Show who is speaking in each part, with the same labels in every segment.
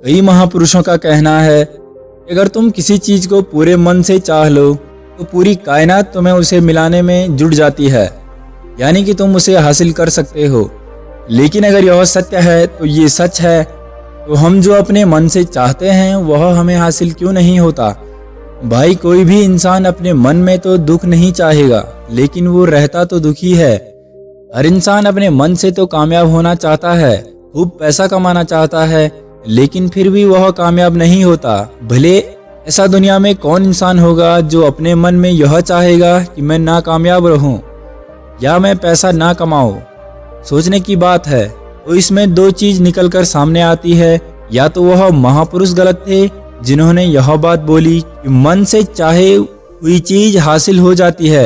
Speaker 1: कई महापुरुषों का कहना है कि अगर तुम किसी चीज को पूरे मन से चाह लो तो पूरी कायनात तुम्हें उसे मिलाने में जुट जाती है, यानी कि तुम उसे हासिल कर सकते हो। लेकिन अगर यह सत्य है तो ये सच है, तो हम जो अपने मन से चाहते हैं वह हमें हासिल क्यों नहीं होता। भाई, कोई भी इंसान अपने मन में तो दुख नहीं चाहेगा, लेकिन वो रहता तो दुखी है। हर इंसान अपने मन से तो कामयाब होना चाहता है, खूब पैसा कमाना चाहता है, लेकिन फिर भी वह कामयाब नहीं होता। भले ऐसा दुनिया में कौन इंसान होगा जो अपने मन में यह चाहेगा कि मैं नाकामयाब रहूं या मैं पैसा ना कमाऊं। सोचने की बात है। तो इसमें दो चीज निकलकर सामने आती है, या तो वह महापुरुष गलत थे जिन्होंने यह बात बोली कि मन से चाहे हुई चीज हासिल हो जाती है,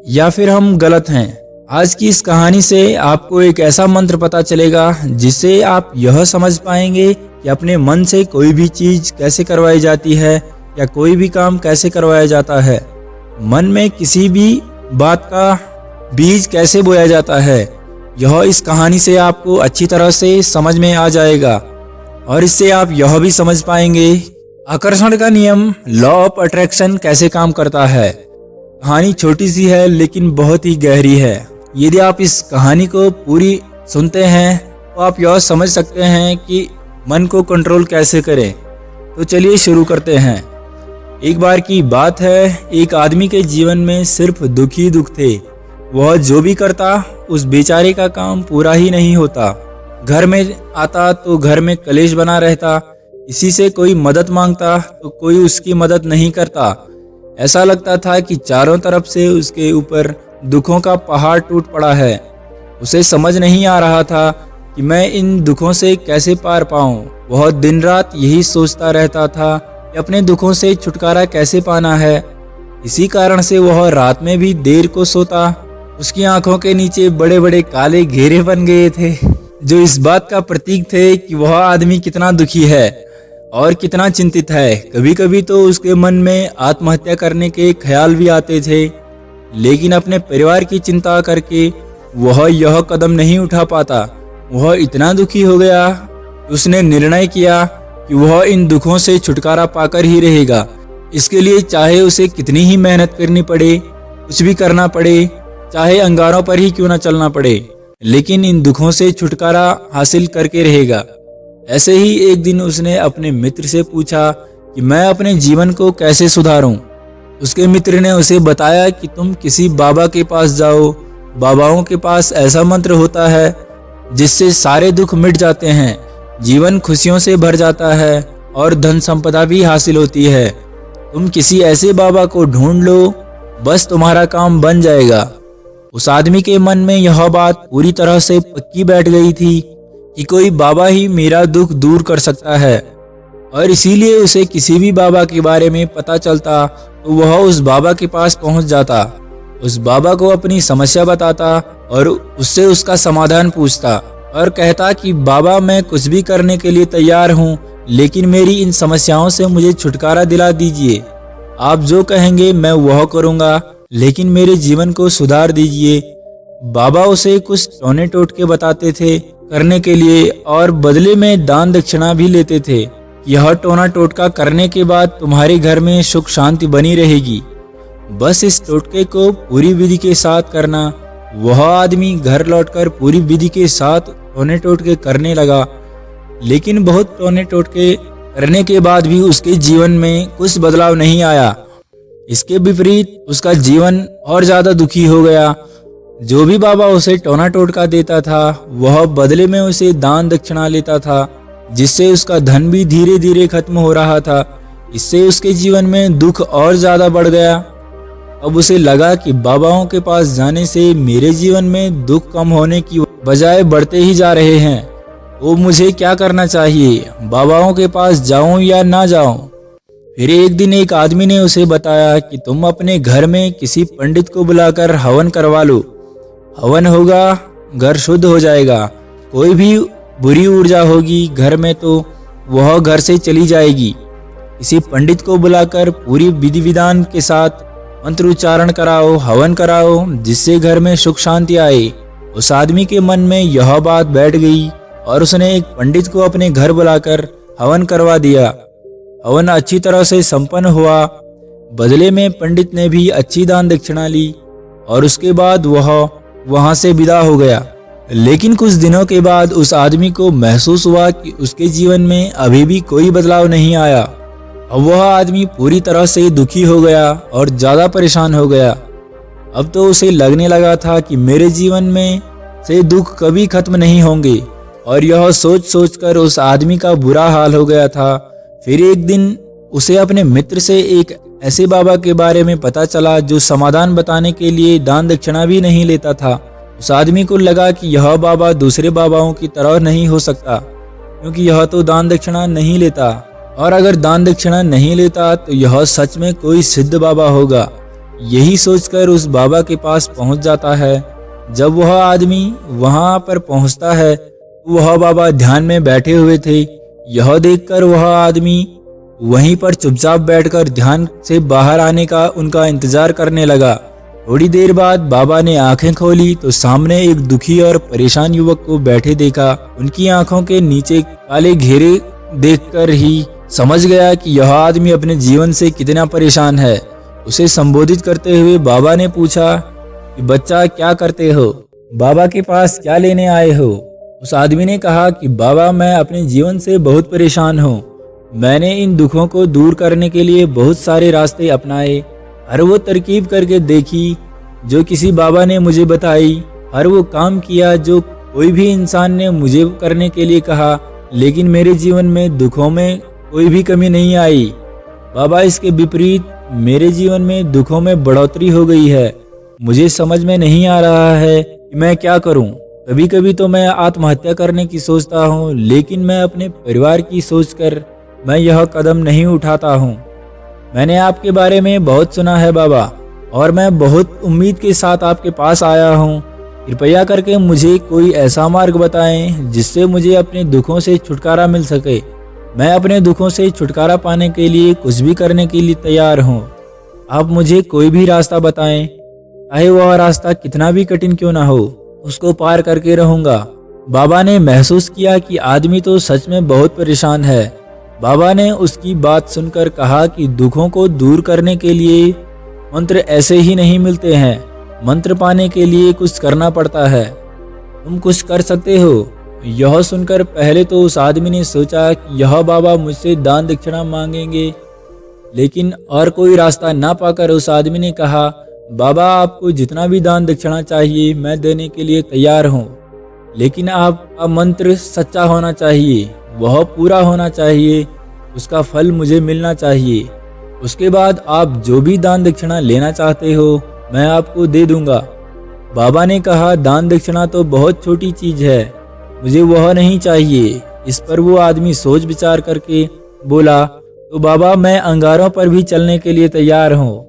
Speaker 1: या फिर हम गलत हैं। आज की इस कहानी से आपको एक ऐसा मंत्र पता चलेगा जिससे आप यह समझ पाएंगे कि अपने मन से कोई भी चीज कैसे करवाई जाती है या कोई भी काम कैसे करवाया जाता है। मन में किसी भी बात का बीज कैसे बोया जाता है, यह इस कहानी से आपको अच्छी तरह से समझ में आ जाएगा। और इससे आप यह भी समझ पाएंगे आकर्षण का नियम, लॉ ऑफ अट्रैक्शन कैसे काम करता है। कहानी छोटी सी है लेकिन बहुत ही गहरी है। यदि आप इस कहानी को पूरी सुनते हैं तो आप यह समझ सकते हैं कि मन को कंट्रोल कैसे करें। तो चलिए शुरू करते हैं। एक बार की बात है, एक आदमी के जीवन में सिर्फ दुख ही दुख थे। वह जो भी करता उस बेचारे का काम पूरा ही नहीं होता। घर में आता तो घर में कलेश बना रहता, किसी से कोई मदद मांगता तो कोई उसकी मदद नहीं करता। ऐसा लगता था कि चारों तरफ से उसके ऊपर दुखों का पहाड़ टूट पड़ा है। उसे समझ नहीं आ रहा था कि मैं इन दुखों से कैसे पार पाऊं। वह दिन रात यही सोचता रहता था कि अपने दुखों से छुटकारा कैसे पाना है। इसी कारण से वह रात में भी देर को सोता। उसकी आंखों के नीचे बड़े बड़े काले घेरे बन गए थे, जो इस बात का प्रतीक थे कि वह आदमी कितना दुखी है और कितना चिंतित है। कभी कभी तो उसके मन में आत्महत्या करने के ख्याल भी आते थे, लेकिन अपने परिवार की चिंता करके वह यह कदम नहीं उठा पाता। वह इतना दुखी हो गया कि उसने निर्णय किया कि वह इन दुखों से छुटकारा पाकर ही रहेगा। इसके लिए चाहे उसे कितनी ही मेहनत करनी पड़े, कुछ भी करना पड़े, चाहे अंगारों पर ही क्यों न चलना पड़े, लेकिन इन दुखों से छुटकारा हासिल करके रहेगा। ऐसे ही एक दिन उसने अपने मित्र से पूछा कि मैं अपने जीवन को कैसे सुधारूं। उसके मित्र ने उसे बताया कि तुम किसी बाबा के पास जाओ। बाबाओं के पास ऐसा मंत्र होता है जिससे सारे दुख मिट जाते हैं, जीवन खुशियों से भर जाता है और धन संपदा भी हासिल होती है। तुम किसी ऐसे बाबा को ढूंढ लो, बस तुम्हारा काम बन जाएगा। उस आदमी के मन में यह बात पूरी तरह से पक्की बैठ गई थी कि कोई बाबा ही मेरा दुख दूर कर सकता है, और इसीलिए उसे किसी भी बाबा के बारे में पता चलता तो वह उस बाबा के पास पहुंच जाता, उस बाबा को अपनी समस्या बताता और उससे उसका समाधान पूछता और कहता कि बाबा, मैं कुछ भी करने के लिए तैयार हूं, लेकिन मेरी इन समस्याओं से मुझे छुटकारा दिला दीजिए। आप जो कहेंगे मैं वह करूंगा, लेकिन मेरे जीवन को सुधार दीजिए। बाबा उसे कुछ टोने टोटके बताते थे करने के लिए और बदले में दान दक्षिणा भी लेते थे। यह टोना टोटका करने के बाद तुम्हारे घर में सुख शांति बनी रहेगी, बस इस टोटके को पूरी विधि के साथ करना। वह आदमी घर लौटकर पूरी विधि के साथ टोने टोटके करने लगा, लेकिन बहुत टोने टोटके करने के बाद भी उसके जीवन में कुछ बदलाव नहीं आया। इसके विपरीत उसका जीवन और ज्यादा दुखी हो गया। जो भी बाबा उसे टोना टोटका देता था वह बदले में उसे दान दक्षिणा लेता था, जिससे उसका धन भी धीरे धीरे खत्म हो रहा था। इससे उसके जीवन में दुख और ज्यादा बढ़ गया। अब उसे लगा कि बाबाओं के पास जाने से मेरे जीवन में दुख कम होने की बजाय बढ़ते ही जा रहे हैं। तो मुझे क्या करना चाहिए, बाबाओं के पास जाऊं या ना जाऊं? फिर एक दिन एक आदमी ने उसे बताया कि तुम अपने घर में किसी पंडित को बुलाकर हवन करवा लो। हवन होगा, घर शुद्ध हो जाएगा। कोई भी बुरी ऊर्जा होगी घर में तो वह घर से चली जाएगी। किसी पंडित को बुलाकर पूरी विधि विधान के साथ मंत्र उच्चारण कराओ, हवन कराओ, जिससे घर में सुख शांति आए। उस आदमी के मन में यह बात बैठ गई और उसने एक पंडित को अपने घर बुलाकर हवन करवा दिया। हवन अच्छी तरह से संपन्न हुआ। बदले में पंडित ने भी अच्छी दान दक्षिणा ली और उसके बाद वह वहां से विदा हो गया। लेकिन कुछ दिनों के बाद उस आदमी को महसूस हुआ कि उसके जीवन में अभी भी कोई बदलाव नहीं आया। अब वह आदमी पूरी तरह से दुखी हो गया और ज़्यादा परेशान हो गया। अब तो उसे लगने लगा था कि मेरे जीवन में से दुख कभी खत्म नहीं होंगे, और यह सोच सोच कर उस आदमी का बुरा हाल हो गया था। फिर एक दिन उसे अपने मित्र से एक ऐसे बाबा के बारे में पता चला जो समाधान बताने के लिए दान दक्षिणा भी नहीं लेता था। उस आदमी को लगा कि यह बाबा दूसरे बाबाओं की तरह नहीं हो सकता, क्योंकि यह तो दान दक्षिणा नहीं लेता, और अगर दान दक्षिणा नहीं लेता तो यह सच में कोई सिद्ध बाबा होगा। यही सोचकर उस बाबा के पास पहुंच जाता है। जब वह आदमी वहां पर पहुंचता है तो वह बाबा ध्यान में बैठे हुए थे। यह देखकर वह आदमी वहीं पर चुपचाप बैठकर ध्यान से बाहर आने का उनका इंतजार करने लगा। थोड़ी देर बाद बाबा ने आंखें खोली तो सामने एक दुखी और परेशान युवक को बैठे देखा। उनकी आंखों के नीचे काले घेरे देखकर ही समझ गया कि यह आदमी अपने जीवन से कितना परेशान है। उसे संबोधित करते हुए बाबा ने पूछा कि बच्चा, क्या करते हो? बाबा के पास क्या लेने आए हो? उस आदमी ने कहा कि बाबा, मैं अपने जीवन से बहुत परेशान हूँ। मैंने इन दुखों को दूर करने के लिए बहुत सारे रास्ते अपनाए, हर वो तरकीब करके देखी जो किसी बाबा ने मुझे बताई, हर वो काम किया जो कोई भी इंसान ने मुझे करने के लिए कहा, लेकिन मेरे जीवन में दुखों में कोई भी कमी नहीं आई। बाबा, इसके विपरीत मेरे जीवन में दुखों में बढ़ोतरी हो गई है। मुझे समझ में नहीं आ रहा है कि मैं क्या करूं। कभी कभी तो मैं आत्महत्या करने की सोचता हूं, लेकिन मैं अपने परिवार की सोचकर मैं यह कदम नहीं उठाता हूं। मैंने आपके बारे में बहुत सुना है बाबा, और मैं बहुत उम्मीद के साथ आपके पास आया हूं। कृपया करके मुझे कोई ऐसा मार्ग बताएं जिससे मुझे अपने दुखों से छुटकारा मिल सके। मैं अपने दुखों से छुटकारा पाने के लिए कुछ भी करने के लिए तैयार हूँ। आप मुझे कोई भी रास्ता बताएं, चाहे वह रास्ता कितना भी कठिन क्यों ना हो, उसको पार करके रहूंगा। बाबा ने महसूस किया कि आदमी तो सच में बहुत परेशान है। बाबा ने उसकी बात सुनकर कहा कि दुखों को दूर करने के लिए मंत्र ऐसे ही नहीं मिलते हैं। मंत्र पाने के लिए कुछ करना पड़ता है। तुम कुछ कर सकते हो। यह सुनकर पहले तो उस आदमी ने सोचा कि यह बाबा मुझसे दान दक्षिणा मांगेंगे, लेकिन और कोई रास्ता ना पाकर उस आदमी ने कहा, बाबा, आपको जितना भी दान दक्षिणा चाहिए मैं देने के लिए तैयार हूँ, लेकिन आपका मंत्र सच्चा होना चाहिए, वह पूरा होना चाहिए, उसका फल मुझे मिलना चाहिए। उसके बाद आप जो भी दान दक्षिणा लेना चाहते हो मैं आपको दे दूंगा। बाबा ने कहा, दान दक्षिणा तो बहुत छोटी चीज है, मुझे वह नहीं चाहिए। इस पर वो आदमी सोच विचार करके बोला, तो बाबा, मैं अंगारों पर भी चलने के लिए तैयार हूँ,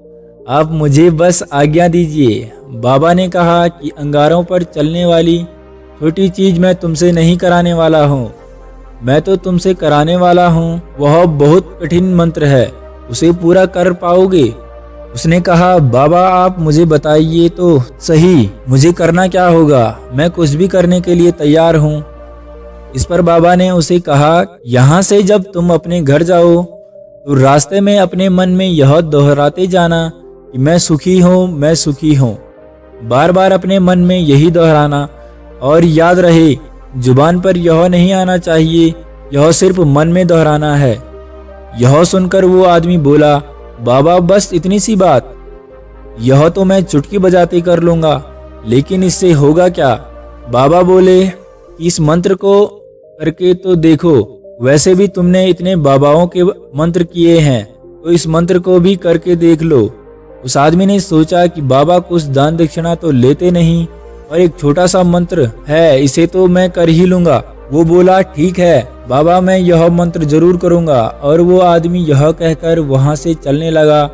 Speaker 1: आप मुझे बस आज्ञा दीजिए। बाबा ने कहा कि अंगारों पर चलने वाली छोटी चीज मैं तुमसे नहीं कराने वाला हूँ, मैं तो तुमसे कराने वाला हूँ वह बहुत कठिन मंत्र है, उसे पूरा कर पाओगे? उसने कहा, बाबा, आप मुझे बताइए तो सही, मुझे करना क्या होगा? मैं कुछ भी करने के लिए तैयार हूँ। इस पर बाबा ने उसे कहा, यहाँ से जब तुम अपने घर जाओ तो रास्ते में अपने मन में यह दोहराते जाना कि मैं सुखी हूँ, मैं सुखी हूँ। बार बार अपने मन में यही दोहराना, और याद रहे जुबान पर यह नहीं आना चाहिए, यह सिर्फ मन में दोहराना है। यह सुनकर वो आदमी बोला, बाबा, बस इतनी सी बात? यह तो मैं चुटकी बजाते कर लूंगा, लेकिन इससे होगा क्या? बाबा बोले, इस मंत्र को करके तो देखो, वैसे भी तुमने इतने बाबाओं के मंत्र किए हैं, तो इस मंत्र को भी करके देख लो। उस आदमी ने सोचा कि बाबा कुछ दान दक्षिणा तो लेते नहीं, और एक छोटा सा मंत्र है, इसे तो मैं कर ही लूंगा। वो बोला, ठीक है बाबा, मैं यह मंत्र जरूर करूंगा। और वो आदमी यह कहकर वहां से चलने लगा।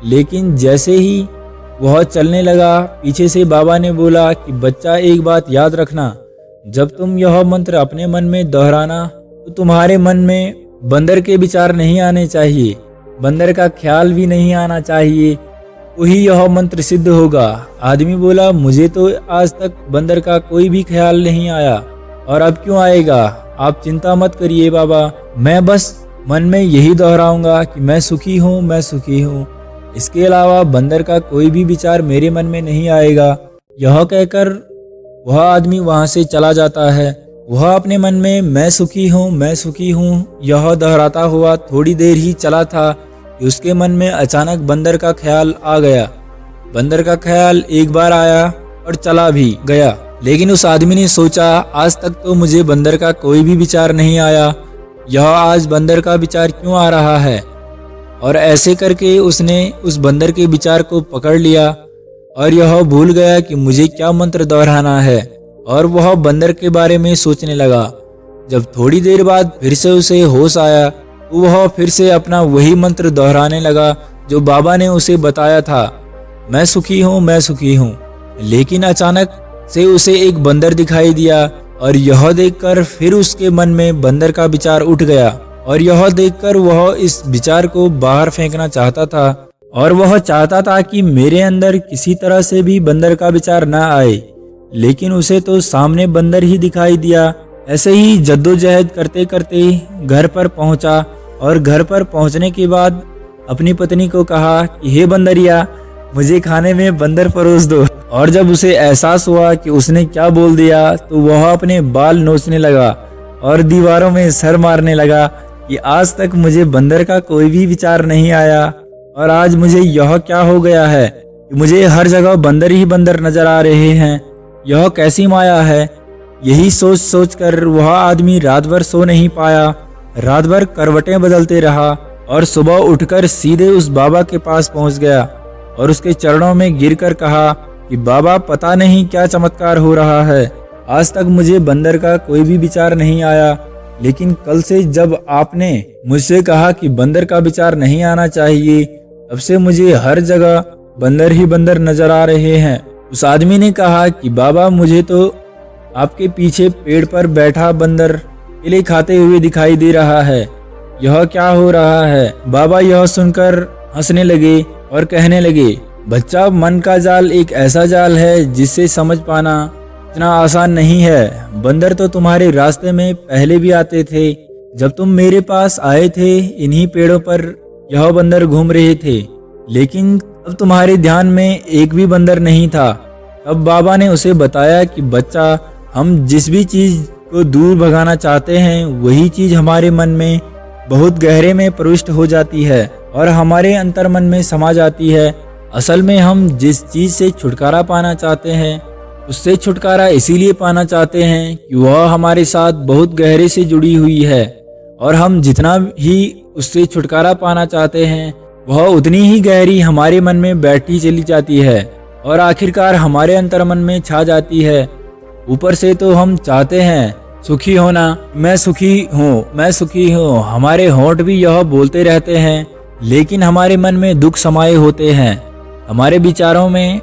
Speaker 1: लेकिन जैसे ही वह चलने लगा, पीछे से बाबा ने बोला कि बच्चा, एक बात याद रखना, जब तुम यह मंत्र अपने मन में दोहराना तो तुम्हारे मन में बंदर के विचार नहीं आने चाहिए, बंदर का ख्याल भी नहीं आना चाहिए, तो ही यह मंत्र सिद्ध होगा। आदमी बोला, मुझे तो आज तक बंदर का कोई भी ख्याल नहीं आया, और अब क्यों आएगा? आप चिंता मत करिए बाबा, मैं बस मन में यही दोहराऊंगा कि मैं सुखी हूँ, मैं सुखी हूँ। इसके अलावा बंदर का कोई भी विचार मेरे मन में नहीं आएगा। यह कहकर वह आदमी वहां से चला जाता है। वह अपने मन में मैं सुखी हूँ, मैं सुखी हूँ यह दोहराता हुआ थोड़ी देर ही चला था कि उसके मन में अचानक बंदर का ख्याल आ गया। बंदर का ख्याल एक बार आया और चला भी गया, लेकिन उस आदमी ने सोचा आज तक तो मुझे बंदर का कोई भी विचार नहीं आया, यह आज बंदर का विचार क्यों आ रहा है। और ऐसे करके उसने उस बंदर के विचार को पकड़ लिया और यह भूल गया कि मुझे क्या मंत्र दोहराना है, और वह बंदर के बारे में सोचने लगा। जब थोड़ी देर बाद फिर से उसे होश आया तो वह फिर से अपना वही मंत्र दोहराने लगा जो बाबा ने उसे बताया था, मैं सुखी हूँ, मैं सुखी हूँ। लेकिन अचानक से उसे एक बंदर दिखाई दिया और यह देखकर फिर उसके मन में बंदर का विचार उठ गया, और यह देखकर वह इस विचार को बाहर फेंकना चाहता था, और वह चाहता था कि मेरे अंदर किसी तरह से भी बंदर का विचार ना आए। लेकिन उसे तो सामने बंदर ही दिखाई दिया। ऐसे ही जद्दोजहद करते करते घर पर पहुंचा, और घर पर पहुंचने के बाद अपनी पत्नी को कहा कि हे बंदरिया, मुझे खाने में बंदर परोस दो। और जब उसे एहसास हुआ कि उसने क्या बोल दिया तो वह अपने बाल नोचने लगा और दीवारों में सर मारने लगा कि आज तक मुझे बंदर का कोई भी विचार नहीं आया, और आज मुझे यह क्या हो गया है कि मुझे हर जगह बंदर ही बंदर नजर आ रहे हैं। यह कैसी माया है। यही सोच सोच कर वह आदमी रात भर सो नहीं पाया। रात भर करवटें बदलते रहा और सुबह उठकर सीधे उस बाबा के पास पहुंच गया और उसके चरणों में गिरकर कहा कि बाबा, पता नहीं क्या चमत्कार हो रहा है। आज तक मुझे बंदर का कोई भी विचार नहीं आया, लेकिन कल से जब आपने मुझसे कहा कि बंदर का विचार नहीं आना चाहिए, तब से मुझे हर जगह बंदर ही बंदर नजर आ रहे हैं। उस आदमी ने कहा कि बाबा, मुझे तो आपके पीछे पेड़ पर बैठा बंदर केले खाते हुए दिखाई दे रहा है। यह क्या हो रहा है। बाबा यह सुनकर हंसने लगे और कहने लगे, बच्चा, मन का जाल एक ऐसा जाल है जिससे समझ पाना इतना आसान नहीं है। बंदर तो तुम्हारे रास्ते में पहले भी आते थे। जब तुम मेरे पास आए थे, इन्हीं पेड़ों पर यह बंदर घूम रहे थे, लेकिन अब तुम्हारे ध्यान में एक भी बंदर नहीं था। तब बाबा ने उसे बताया कि बच्चा, हम जिस भी चीज को दूर भगाना चाहते हैं, वही चीज हमारे मन में बहुत गहरे में प्रविष्ट हो जाती है और हमारे अंतर्मन में समा जाती है। असल में हम जिस चीज से छुटकारा पाना चाहते हैं, उससे छुटकारा इसीलिए पाना चाहते हैं कि वह हमारे साथ बहुत गहरे से जुड़ी हुई है, और हम जितना ही उससे छुटकारा पाना चाहते हैं, वह उतनी ही गहरी हमारे मन में बैठी चली जाती है और आखिरकार हमारे अंतर्मन में छा जाती है। ऊपर से तो हम चाहते हैं सुखी होना, मैं सुखी हूँ, मैं सुखी हूँ। हमारे होंठ भी यह बोलते रहते हैं, लेकिन हमारे मन में दुख समाये होते हैं। हमारे विचारों में,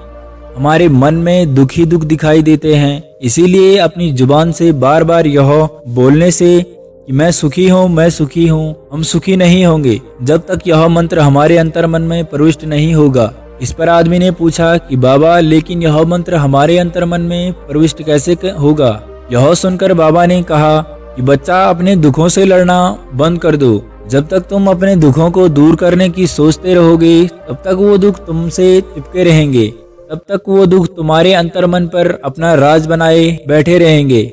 Speaker 1: हमारे मन में दुख ही दुख दिखाई देते हैं। इसीलिए अपनी जुबान से बार बार यह बोलने से कि मैं सुखी हूँ, मैं सुखी हूँ, हम सुखी नहीं होंगे जब तक यह मंत्र हमारे अंतर्मन में प्रविष्ट नहीं होगा। इस पर आदमी ने पूछा कि बाबा, लेकिन यह मंत्र हमारे अंतर्मन में प्रविष्ट कैसे होगा। यह सुनकर बाबा ने कहा कि बच्चा, अपने दुखों से लड़ना बंद कर दो। जब तक तुम अपने दुखों को दूर करने की सोचते रहोगे, तब तक वो दुख तुमसे चिपके रहेंगे। तब तक वो दुख तुम्हारे अंतर्मन पर अपना राज बनाए बैठे रहेंगे।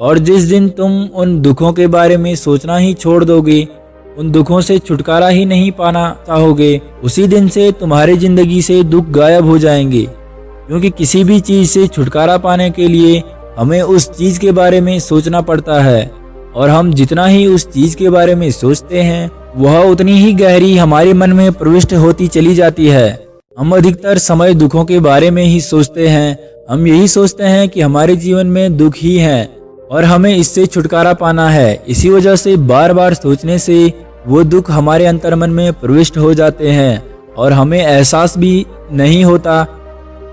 Speaker 1: और जिस दिन तुम उन दुखों के बारे में सोचना ही छोड़ दोगे, उन दुखों से छुटकारा ही नहीं पाना चाहोगे, उसी दिन से तुम्हारी जिंदगी से दुख गायब हो जाएंगे। क्योंकि किसी भी चीज से छुटकारा पाने के लिए हमें उस चीज के बारे में सोचना पड़ता है, और हम जितना ही उस चीज के बारे में सोचते हैं, वह उतनी ही गहरी हमारे मन में प्रविष्ट होती चली जाती है। हम अधिकतर समय दुखों के बारे में ही सोचते हैं। हम यही सोचते हैं कि हमारे जीवन में दुख ही है और हमें इससे छुटकारा पाना है। इसी वजह से बार बार सोचने से वो दुख हमारे अंतर्मन में प्रविष्ट हो जाते हैं और हमें एहसास भी नहीं होता।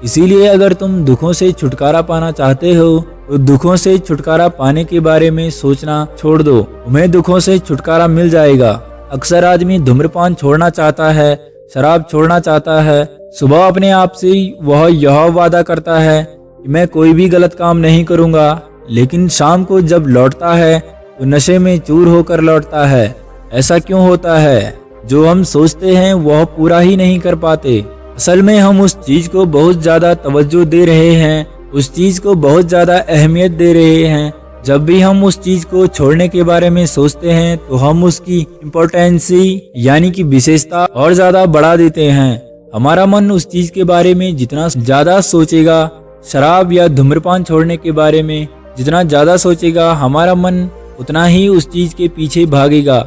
Speaker 1: इसीलिए अगर तुम दुखों से छुटकारा पाना चाहते हो, तो दुखों से छुटकारा पाने के बारे में सोचना छोड़ दो, तुम्हें दुखों से छुटकारा मिल जाएगा। अक्सर आदमी धूम्रपान छोड़ना चाहता है, शराब छोड़ना चाहता है। सुबह अपने आप से वह यह वादा करता है कि मैं कोई भी गलत काम नहीं करूंगा, लेकिन शाम को जब लौटता है तो नशे में चूर होकर लौटता है। ऐसा क्यों होता है? जो हम सोचते हैं वह पूरा ही नहीं कर पाते। असल में हम उस चीज को बहुत ज्यादा तवज्जो दे रहे हैं, उस चीज को बहुत ज्यादा अहमियत दे रहे हैं। जब भी हम उस चीज को छोड़ने के बारे में सोचते हैं तो हम उसकी इम्पोर्टेंसी यानी कि विशेषता और ज्यादा बढ़ा देते हैं। हमारा मन उस चीज के बारे में जितना ज्यादा सोचेगा, शराब या धूम्रपान छोड़ने के बारे में जितना ज्यादा सोचेगा, हमारा मन उतना ही उस चीज के पीछे भागेगा।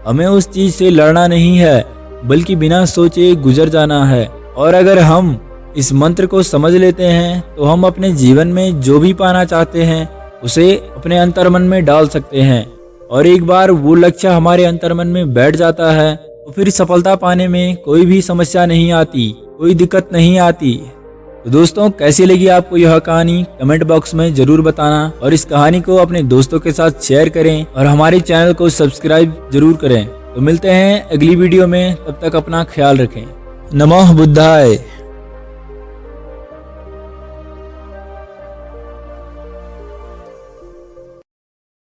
Speaker 1: हमें उस चीज से लड़ना नहीं है, बल्कि बिना सोचे गुजर जाना है। और अगर हम इस मंत्र को समझ लेते हैं तो हम अपने जीवन में जो भी पाना चाहते हैं उसे अपने अंतर्मन में डाल सकते हैं। और एक बार वो लक्ष्य हमारे अंतर्मन में बैठ जाता है तो फिर सफलता पाने में कोई भी समस्या नहीं आती, कोई दिक्कत नहीं आती। तो दोस्तों, कैसी लगी आपको यह कहानी कमेंट बॉक्स में जरूर बताना और इस कहानी को अपने दोस्तों के साथ शेयर करें और हमारे चैनल को सब्सक्राइब जरूर करें। तो मिलते हैं अगली वीडियो में, तब तक अपना ख्याल रखें। नमः बुद्धाय।